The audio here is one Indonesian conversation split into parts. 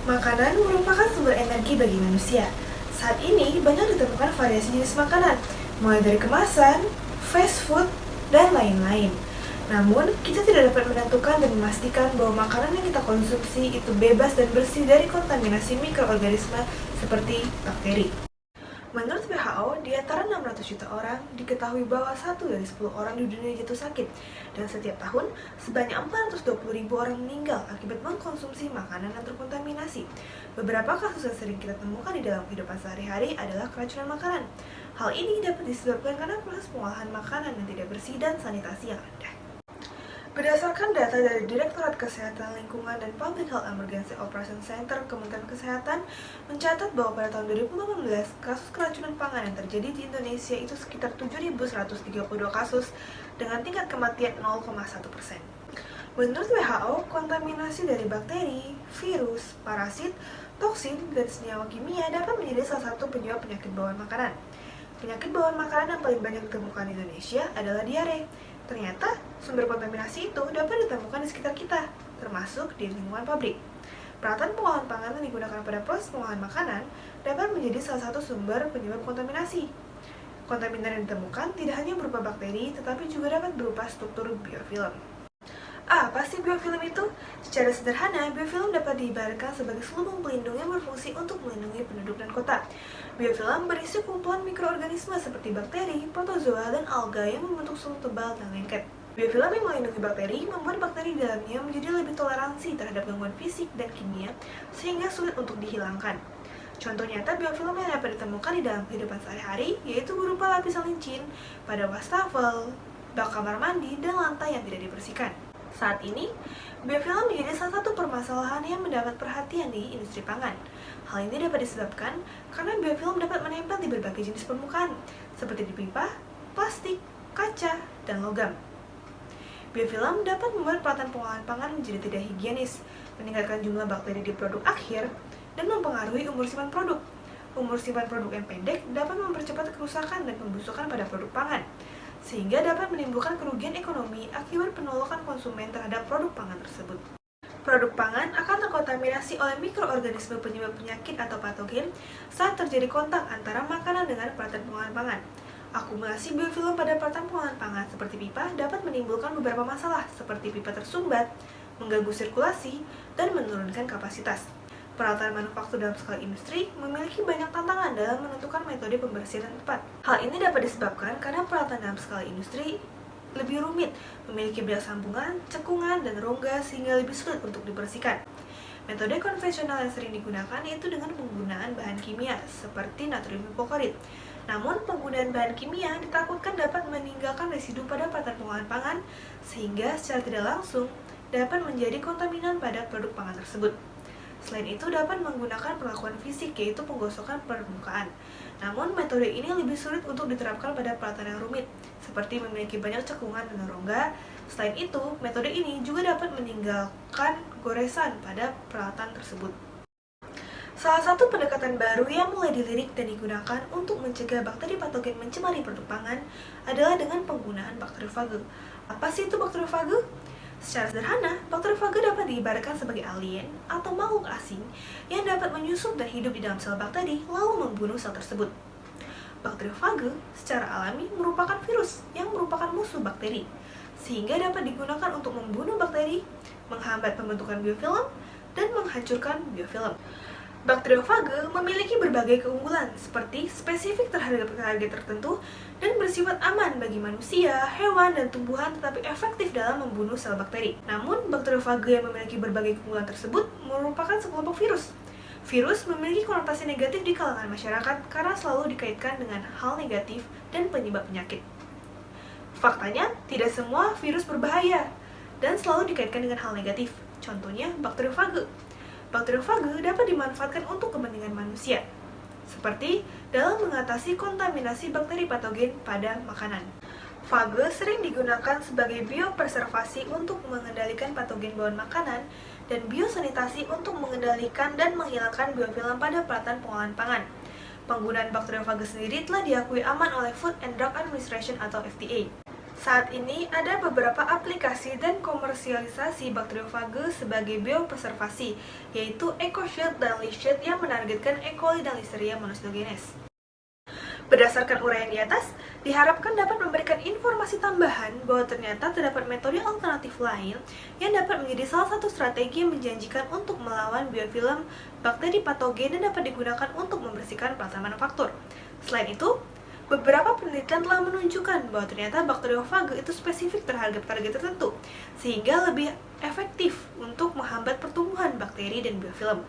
Makanan merupakan sumber energi bagi manusia. Saat ini banyak ditemukan variasi jenis makanan, mulai dari kemasan, fast food, dan lain-lain. Namun, kita tidak dapat menentukan dan memastikan bahwa makanan yang kita konsumsi itu bebas dan bersih dari kontaminasi mikroorganisme seperti bakteri. Menurut WHO, di antara 600 juta orang, diketahui bahwa 1 dari 10 orang di dunia jatuh sakit. Dan setiap tahun, sebanyak 420 ribu orang meninggal akibat mengkonsumsi makanan yang terkontaminasi. Beberapa kasus yang sering kita temukan di dalam kehidupan sehari-hari adalah keracunan makanan. Hal ini dapat disebabkan karena proses pengolahan makanan yang tidak bersih dan sanitasi yang rendah. Berdasarkan data dari Direktorat Kesehatan Lingkungan dan Public Health Emergency Operation Center Kementerian Kesehatan mencatat bahwa pada tahun 2018, kasus keracunan pangan yang terjadi di Indonesia itu sekitar 7.132 kasus dengan tingkat kematian 0,1%. Menurut WHO, kontaminasi dari bakteri, virus, parasit, toksin, dan senyawa kimia dapat menjadi salah satu penyebab penyakit bawaan makanan. Penyakit bawaan makanan yang paling banyak ditemukan di Indonesia adalah diare. Ternyata, sumber kontaminasi itu dapat ditemukan di sekitar kita, termasuk di lingkungan pabrik. Peralatan pengolahan pangan yang digunakan pada proses pengolahan makanan dapat menjadi salah satu sumber penyebab kontaminasi. Kontaminan yang ditemukan tidak hanya berupa bakteri, tetapi juga dapat berupa struktur biofilm. Apa sih biofilm itu? Secara sederhana, biofilm dapat diibaratkan sebagai selubung pelindung yang berfungsi untuk melindungi penduduk dan kota. Biofilm berisi kumpulan mikroorganisme seperti bakteri, protozoa, dan alga yang membentuk seluruh tebal dan lengket. Biofilm yang melindungi bakteri membuat bakteri di dalamnya menjadi lebih toleransi terhadap gangguan fisik dan kimia, sehingga sulit untuk dihilangkan. Contoh nyata biofilm yang dapat ditemukan di dalam kehidupan sehari-hari yaitu berupa lapisan licin pada wastafel, bak kamar mandi, dan lantai yang tidak dibersihkan. Saat ini, biofilm menjadi salah satu permasalahan yang mendapat perhatian di industri pangan. Hal ini dapat disebabkan karena biofilm dapat menempel di berbagai jenis permukaan, seperti di pipa, plastik, kaca, dan logam. Biofilm dapat membuat peralatan pengolahan pangan menjadi tidak higienis, meningkatkan jumlah bakteri di produk akhir, dan mempengaruhi umur simpan produk. Umur simpan produk yang pendek dapat mempercepat kerusakan dan pembusukan pada produk pangan, sehingga dapat menimbulkan kerugian ekonomi akibat penolakan konsumen terhadap produk pangan tersebut. Produk pangan akan terkontaminasi oleh mikroorganisme penyebab penyakit atau patogen saat terjadi kontak antara makanan dengan peralatan pengolahan pangan. Akumulasi biofilm pada peralatan pengolahan pangan seperti pipa dapat menimbulkan beberapa masalah seperti pipa tersumbat, mengganggu sirkulasi, dan menurunkan kapasitas. Peralatan manufaktur dalam skala industri memiliki banyak tantangan dalam menentukan metode pembersihan yang tepat. Hal ini dapat disebabkan karena peralatan dalam skala industri lebih rumit, memiliki banyak sambungan, cekungan, dan rongga sehingga lebih sulit untuk dibersihkan. Metode konvensional yang sering digunakan yaitu dengan penggunaan bahan kimia seperti natrium hipoklorit. Namun, penggunaan bahan kimia ditakutkan dapat meninggalkan residu pada peralatan pengolahan pangan sehingga secara tidak langsung dapat menjadi kontaminan pada produk pangan tersebut. Selain itu dapat menggunakan perlakuan fisik yaitu penggosokan permukaan. Namun metode ini lebih sulit untuk diterapkan pada peralatan yang rumit, seperti memiliki banyak cekungan dan rongga. Selain itu, metode ini juga dapat meninggalkan goresan pada peralatan tersebut. Salah satu pendekatan baru yang mulai dilirik dan digunakan untuk mencegah bakteri patogen mencemari produk pangan adalah dengan penggunaan bakteriofage. Apa sih itu bakteriofage? Secara sederhana, bakteriofage dapat diibaratkan sebagai alien atau makhluk asing yang dapat menyusup dan hidup di dalam sel bakteri lalu membunuh sel tersebut. Bakteriofage secara alami merupakan virus yang merupakan musuh bakteri, sehingga dapat digunakan untuk membunuh bakteri, menghambat pembentukan biofilm, dan menghancurkan biofilm. Bakteriofage memiliki berbagai keunggulan seperti spesifik terhadap target tertentu dan bersifat aman bagi manusia, hewan, dan tumbuhan tetapi efektif dalam membunuh sel bakteri. Namun, bakteriofage yang memiliki berbagai keunggulan tersebut merupakan sekelompok virus. Virus memiliki konotasi negatif di kalangan masyarakat karena selalu dikaitkan dengan hal negatif dan penyebab penyakit. Faktanya, tidak semua virus berbahaya dan selalu dikaitkan dengan hal negatif. Contohnya, bakteriofage. Bakteriofage dapat dimanfaatkan untuk kepentingan manusia, seperti dalam mengatasi kontaminasi bakteri patogen pada makanan. Fage sering digunakan sebagai biopreservasi untuk mengendalikan patogen bawaan makanan dan biosanitasi untuk mengendalikan dan menghilangkan biofilm pada peralatan pengolahan pangan. Penggunaan bakteriofage sendiri telah diakui aman oleh Food and Drug Administration atau FDA. Saat ini ada beberapa aplikasi dan komersialisasi bakteriofage sebagai biopreservasi, yaitu EcoShield dan LeShield yang menargetkan E. coli dan Listeria monocytogenes. Berdasarkan uraian di atas, diharapkan dapat memberikan informasi tambahan bahwa ternyata terdapat metode alternatif lain yang dapat menjadi salah satu strategi yang menjanjikan untuk melawan biofilm bakteri patogen dan dapat digunakan untuk membersihkan pelataran manufaktur. Selain itu, beberapa penelitian telah menunjukkan bahwa ternyata bakteriofage itu spesifik terhadap target tertentu, sehingga lebih efektif untuk menghambat pertumbuhan bakteri dan biofilm.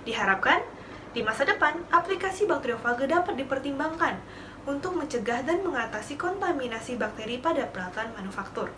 Diharapkan, di masa depan, aplikasi bakteriofage dapat dipertimbangkan untuk mencegah dan mengatasi kontaminasi bakteri pada pelataran manufaktur.